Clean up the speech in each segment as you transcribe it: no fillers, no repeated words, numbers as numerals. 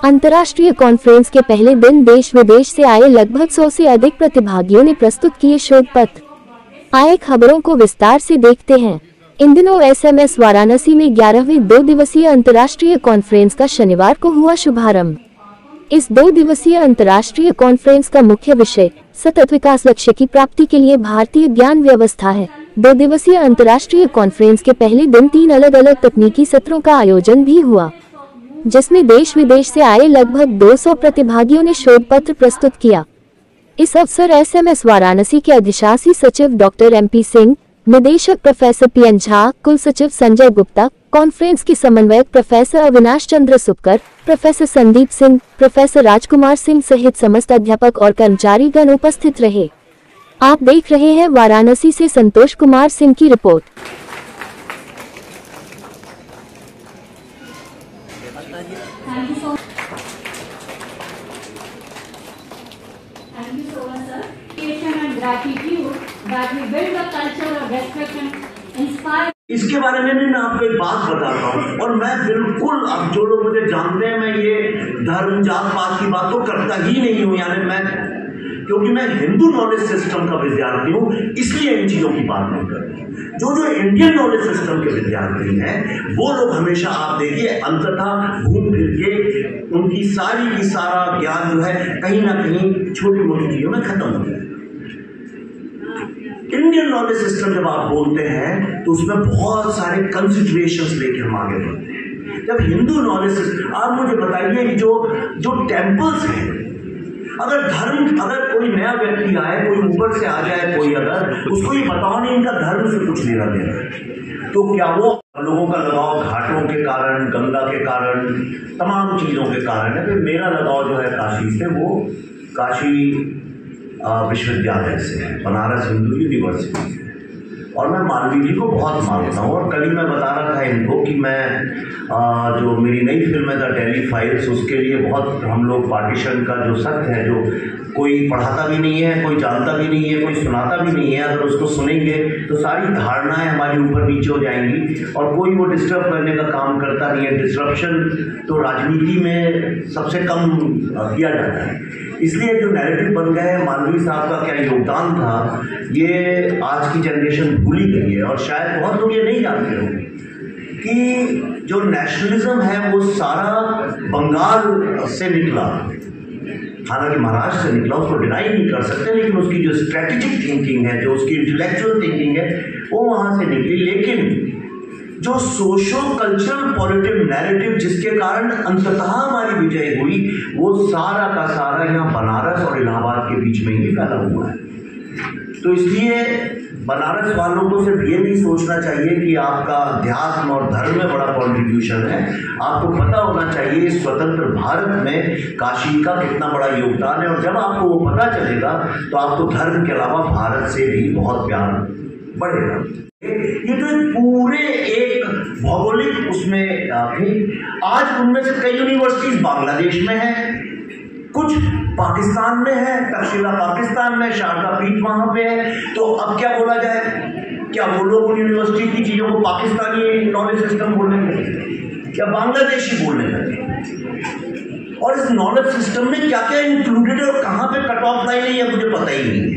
अंतर्राष्ट्रीय कॉन्फ्रेंस के पहले दिन देश विदेश से आए लगभग 100 से अधिक प्रतिभागियों ने प्रस्तुत किए शोध पत्र। आए खबरों को विस्तार से देखते हैं। इन दिनों SMS वाराणसी में 11वीं 2 दिवसीय अंतर्राष्ट्रीय कॉन्फ्रेंस का शनिवार को हुआ शुभारंभ। इस 2 दिवसीय अंतर्राष्ट्रीय कॉन्फ्रेंस का मुख्य विषय सतत विकास लक्ष्य की प्राप्ति के लिए भारतीय ज्ञान व्यवस्था है। 2 दिवसीय अंतर्राष्ट्रीय कॉन्फ्रेंस के पहले दिन 3 अलग अलग तकनीकी सत्रों का आयोजन भी हुआ, जिसमें देश विदेश से आए लगभग 200 प्रतिभागियों ने शोध पत्र प्रस्तुत किया। इस अवसर SMS वाराणसी के अधिशासी सचिव डॉक्टर MP सिंह, निदेशक प्रोफेसर PN झा, कुल सचिव संजय गुप्ता, कॉन्फ्रेंस के समन्वयक प्रोफेसर अविनाश चंद्र सुपकर, प्रोफेसर संदीप सिंह, प्रोफेसर राजकुमार सिंह सहित समस्त अध्यापक और कर्मचारी गण उपस्थित रहे। आप देख रहे हैं वाराणसी से संतोष कुमार सिंह की report. Thank you so much, sir. And gratitude that we build a culture of respect and inspire. इसके बारे में मैं आपको एक बात बताता हूँ, और मैं बिल्कुल, अब जो लोग मुझे जानते हैं, मैं ये धर्म जात पात की बात तो करता ही नहीं हूँ। यानी मैं, क्योंकि मैं हिंदू नॉलेज सिस्टम का विद्यार्थी हूँ, इसलिए इन चीजों की बात नहीं करता। जो इंडियन नॉलेज सिस्टम के विद्यार्थी हैं, वो लोग हमेशा, आप देखिए, अंततः घूम फिर के उनकी सारी की सारा ज्ञान जो है कहीं ना कहीं छोटी मोटी चीजों में खत्म हो जाए। इंडियन नॉलेज सिस्टम जब आप बोलते हैं तो उसमें बहुत सारे कंसिडरेशंस लेके हम आगे बढ़ते हैं। जब हिंदू नॉलेज सिस्टम, आप मुझे बताइए, जो टेम्पल्स हैं, अगर कोई नया व्यक्ति आए, कोई ऊपर से आ जाए, कोई अगर उसको ये बताओ नहीं इनका धर्म से कुछ लेना देना, तो क्या वो लोगों का लगाव घाटों के कारण, गंगा के कारण, तमाम चीजों के कारण है। तो मेरा लगाव जो है काशी से, वो काशी विश्वविद्यालय से है, बनारस हिंदू यूनिवर्सिटी से, और मैं मालवीय जी को बहुत मानता हूँ। और कल ही मैं बता रहा था इनको कि मैं जो मेरी नई फिल्म है द डेली फाइल्स, उसके लिए बहुत हम लोग पार्टीशन का जो सत्य है, जो कोई पढ़ाता भी नहीं है, कोई जानता भी नहीं है, कोई सुनाता भी नहीं है, अगर उसको सुनेंगे तो सारी धारणाएं हमारी ऊपर नीचे हो जाएंगी और कोई वो डिस्टर्ब करने का काम करता नहीं है। डिस्ट्रप्शन तो राजनीति में सबसे कम किया जाता है। इसलिए जो नैरेटिव बन गया है, मालवीय साहब का क्या योगदान था, ये आज की जनरेशन भूल ही गई है। और शायद बहुत लोग ये नहीं जानते होंगे कि जो नेशनलिज्म है वो सारा बंगाल से निकला, हालांकि महाराष्ट्र से निकला, उसको डिनाई नहीं कर सकते, लेकिन उसकी जो स्ट्रेटेजिक थिंकिंग है, जो उसकी इंटेलेक्चुअल थिंकिंग है, वो वहाँ से निकली। लेकिन जो सोशो कल्चरल पॉलिटिव नैरेटिव जिसके कारण अंततः हमारी विजय हुई, वो सारा का सारा यहाँ बनारस और इलाहाबाद के बीच में ही फैला हुआ है। तो इसलिए बनारस वालों को सिर्फ ये नहीं सोचना चाहिए कि आपका अध्यात्म और धर्म में बड़ा कॉन्ट्रीब्यूशन है। आपको पता होना चाहिए स्वतंत्र भारत में काशी का कितना बड़ा योगदान है, और जब आपको वो पता चलेगा तो आपको धर्म के अलावा भारत से भी बहुत प्यार बढ़ेगा। ये तो पूरे एक भौगोलिक उसमें आज उनमें से कई यूनिवर्सिटीज बांग्लादेश में है, कुछ पाकिस्तान में है, तक्षशिला पाकिस्तान में, शारदा पीठ वहां पे है। तो अब क्या बोला जाए, क्या वो लोग उन यूनिवर्सिटी की चीजों को पाकिस्तानी नॉलेज सिस्टम बोलने लगे, क्या बांग्लादेशी बोलने लगे? और इस नॉलेज सिस्टम में क्या क्या इंक्लूडेड है और कहाँ पे कट ऑफ लाइन है, ये मुझे पता ही नहीं है।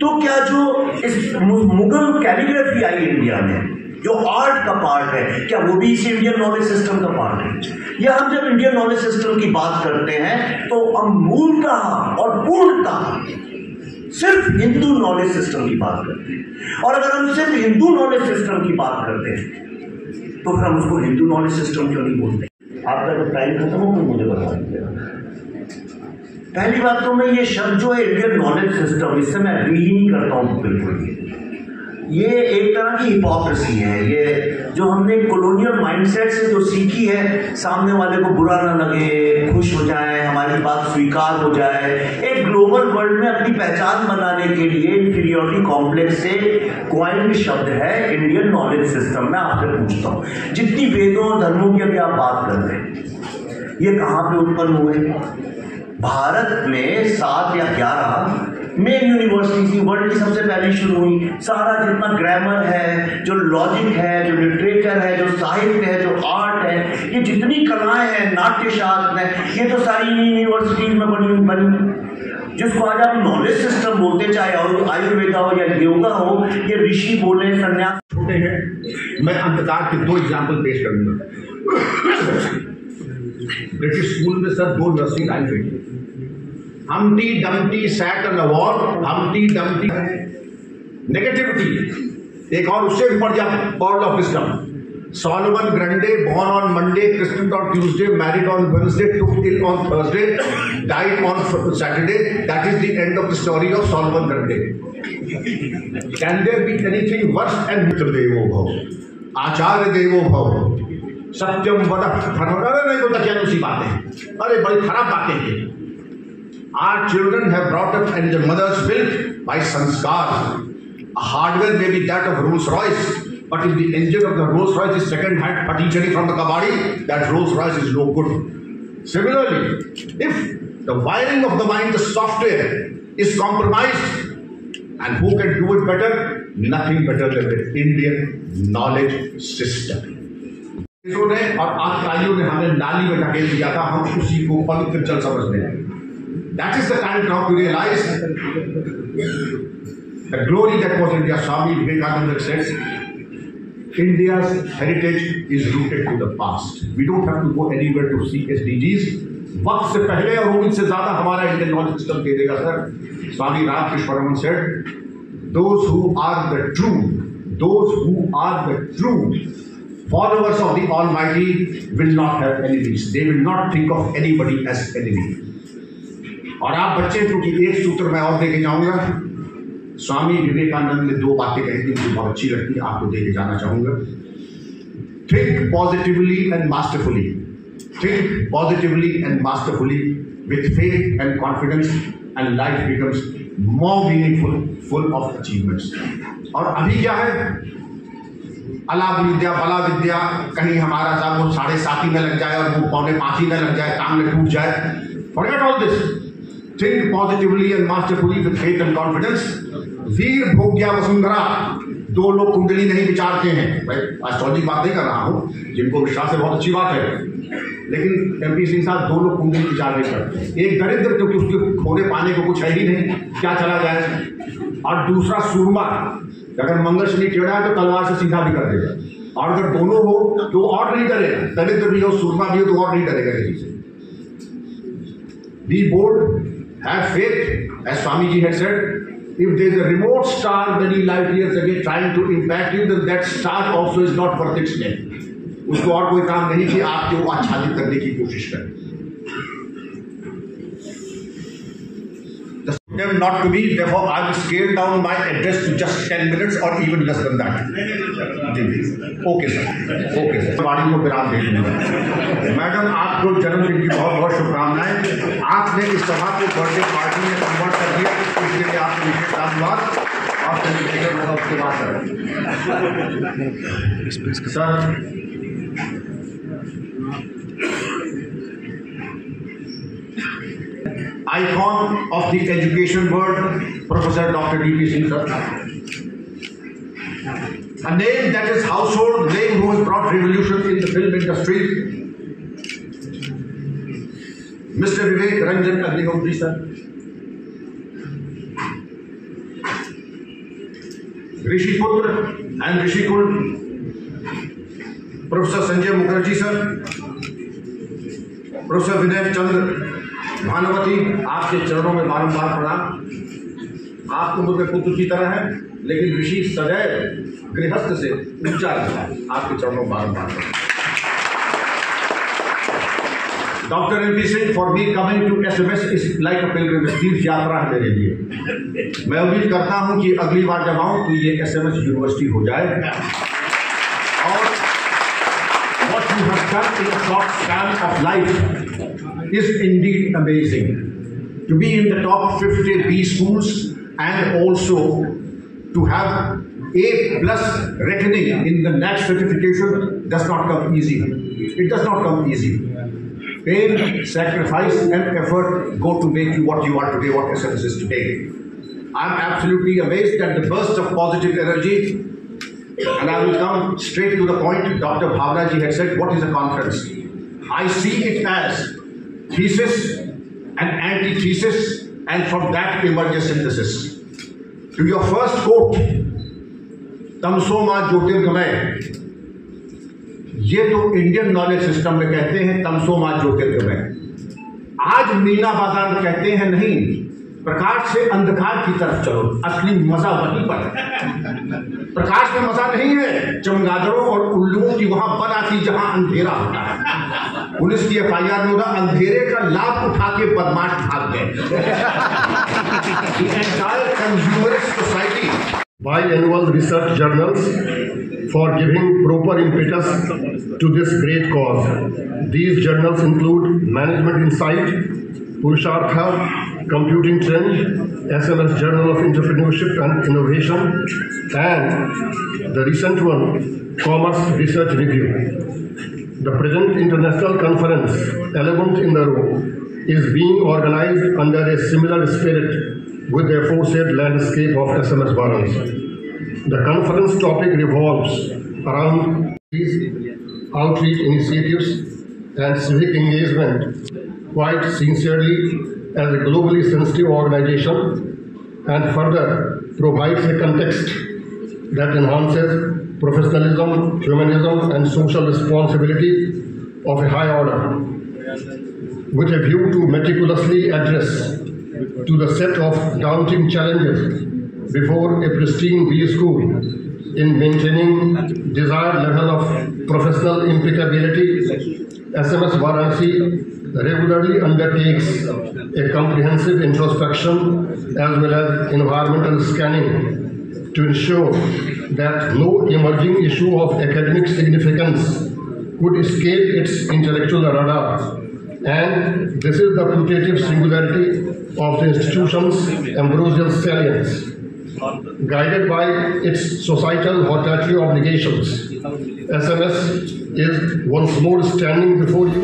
तो क्या जो इस मुगल कैलीग्राफी आई इंडिया में, जो आर्ट का पार्ट है, क्या वो भी इस इंडियन नॉलेज सिस्टम का पार्ट है? या हम जब इंडियन नॉलेज सिस्टम की बात करते हैं तो हम मूलतः और पूर्णतः सिर्फ हिंदू नॉलेज सिस्टम की बात करते हैं। और अगर हम सिर्फ हिंदू नॉलेज सिस्टम की बात करते हैं तो फिर हम उसको हिंदू नॉलेज सिस्टम क्यों नहीं बोलते? आपका जब टाइम खत्म हो तो मुझे बता दीजिएगा। पहली बात तो मैं ये शब्द जो है इंडियन नॉलेज सिस्टम, इससे मैं अग्री ही नहीं करता हूँ बिल्कुल। ये एक तरह की हिपोक्रेसी है। ये जो हमने कॉलोनियल माइंडसेट से जो सीखी है, सामने वाले को बुरा ना लगे, खुश हो जाए, हमारी बात स्वीकार हो जाए, एक ग्लोबल वर्ल्ड में अपनी पहचान बनाने के लिए इंफीरियरिटी कॉम्प्लेक्स से क्वाइंड शब्द है इंडियन नॉलेज सिस्टम। मैं आपसे पूछता हूँ, जितनी वेदों और धर्मों की अभी आप बात कर रहे हैं, ये कहाँ पे उत्पन्न हुए? भारत में 7 या 11 मेन यूनिवर्सिटीज वर्ल्ड की सबसे पहले शुरू हुई। सारा जितना ग्रामर है, जो लॉजिक है, जो लिटरेचर है, जो साहित्य है, जो आर्ट है, ये जितनी कलाएं हैं, नाट्य शास्त्र है, ये तो सारी यूनिवर्सिटीज में बनी। जिसको आज आप नॉलेज सिस्टम बोलते, चाहे आयुर्वेदा हो या योगा हो, ये ऋषि बोले, संन्यास छोटे हैं। मैं अंतकाल के 2 एग्जाम्पल पेश करूंगा। ब्रिटिश स्कूल में सर 2 नर्सरी लाइन फेंकी। Humpty Dumpty sat on the wall. Humpty Dumpty negativity. एक और उससे भी बढ़ जा, pearl of wisdom. Solomon Grundy, born on Monday, christened on Tuesday, married on Wednesday, took ill on Thursday, died on Saturday. That is the end of the story of Solomon Grundy. Can there be anything worse? And Mitra Devo Bhav, Acharya Devo Bhav, Satyam Vada, नहीं बोलता क्या उसी बातें, अरे बड़ी खराब बातें हैं। Our children have brought up and their mothers built by sanskar. A hardware may be that of Rolls Royce, but if the engine of the Rolls Royce is second hand Patanjali from the kabadi, that Rolls Royce is no good. Similarly, if the wiring of the mind, the software is compromised, and who can do it better? Nothing better than the Indian knowledge system. और आचार्यों ने हमें नाली में ढकेल दिया था, हम उसी को पवित्र जल समझते हैं। That is the time now to realize the glory that was India. Swami Vivekananda says, India's heritage is rooted to the past. We don't have to go anywhere to see SDGs. वक्त से पहले और उम्मीद से ज्यादा हमारा Indian knowledge system दे देगा sir. Swami Ramakrishna Paramahansa said, those who are the true followers of the Almighty will not have enemies. They will not think of anybody as enemy. और आप बच्चे, क्योंकि एक सूत्र मैं और देके जाऊंगा। स्वामी विवेकानंद ने 2 बातें कही थी, मुझे बहुत अच्छी लगती है, आपको देके जाना चाहूंगा। Think positively and masterfully, think positively and masterfully with faith and confidence, and life becomes more meaningful, full of achievements. और अभी क्या है, अला विद्या बला विद्या, कहीं हमारा साहब वो 7:30 में लग जाए और वो 4:45 में लग जाए, काम में टूट जाए। Forget all this. Think positively and masterfully with faith and confidence. वीर भोग्या वसुंधरा, 2 लोग कुंडली नहीं विचारते हैं। भाई एस्ट्रोलॉजी की बात नहीं कर रहा हूँ, जिनको विश्वास है बहुत अच्छी बात है, लेकिन MP सिंह साहब 2 लोग कुंडली विचार नहीं करते। एक दरिद्र, क्योंकि उसके खोने पाने को कुछ है ही नहीं, क्या चला जाए, और दूसरा सूरमा, अगर मंगल शनि टेढ़ा है तो तलवार से सीधा भी कर देगा, और अगर दोनों हो तो और नहीं डरेगा, दरिद्र भी हो सूरमा भी हो तो और नहीं डरेगा किसी से। Be bold, have faith, as Swamiji had said. If there is a remote star many light years away trying to impact you, then that star also is not worth its name. उसको और कोई काम नहीं कि आपको आच्छादित करने की कोशिश करें। Not to be, therefore I will scale down my address to just 10 minutes or even less than that. Okay sir, okay sir। वाणी को विराम दे दूंगा। मैडम, आपको जन्मदिन की बहुत बहुत शुभकामनाएं। आपने इस सभा को बर्थडे पार्टी में कन्वर्ट कर दिया, इसके लिए आपको विशेष धन्यवाद। और सेलिब्रेशन होगा उसके बाद sir. Icon of the education world, Professor Dr. D.P. Singh sir. A name that is household name who has brought revolution in the film industry. Mr. Vivek Ranjan Agnihotri sir. Rishi Putra and Rishi Kul. Professor Sanjay Mukherjee sir. Professor Vinay Chandra Bhanumati, आपके चरणों में बारंबार प्रणाम। आप तो मुझे पुत्र की तरह है, लेकिन ऋषि सदैव गृहस्थ से ऊंचा रहता है। आपके चरणों में बारंबार प्रणाम। Doctor MP Singh, for me coming to SMS is like a pilgrimage, तीर्थ यात्रा है मेरे लिए। मैं उम्मीद करता हूं कि अगली बार जब आऊं तो ये SMS यूनिवर्सिटी हो जाए। और what you have done in a short span of life is indeed amazing. To be in the top 50 B schools and also to have A+ reckoning in the NAAC certification does not come easy. It does not come easy. pain, sacrifice and effort go to make you what you are today, what SMS is today. I am absolutely amazed at the burst of positive energy, and I will come straight to the point. Dr. Bhavna ji had said, what is a conference? I see it as thesis and antithesis, and from that emerges synthesis. To your first quote, तमसो मा ज्योतिर्गमय, ये तो Indian knowledge system में कहते हैं तमसो मा ज्योतिर्गमय। आज मीना बाजार कहते हैं नहीं, प्रकाश से अंधकार की तरफ चलो, असली मजा वहीं पर है। प्रकाश में मजा नहीं है चमगादड़ों और उल्लुओं की वहां पर आती जहां अंधेरा होता है। पुलिस की FIR में होगा, अंधेरे का लाभ उठा के बदमाश भाग गए। The entire consumerist society, biannual research journals for giving proper impetus to this great cause. These journals include Management Insight, Purushartha, Computing Trend, SMS Journal of Entrepreneurship and Innovation, and the recent one, Commerce Research Review. The present international conference, 11th in a row, is being organized under a similar spirit with the aforesaid landscape of SMS Varanasi. The conference topic revolves around these outreach initiatives and civic engagement quite sincerely as a globally sensitive organization, and further provides a context that enhances professionalism, humanism and social responsibility of a high order, with a view to meticulously address to the set of daunting challenges before a pristine B school in maintaining desired level of professional impeccability. SMS Varanasi regularly undertakes a comprehensive introspection as well as environmental scanning to ensure that no emerging issue of academic significance could escape its intellectual radar. And this is the putative singularity of the institution's ambrosial salience. Guided by its societal hortatory obligations, SMS is once more standing before you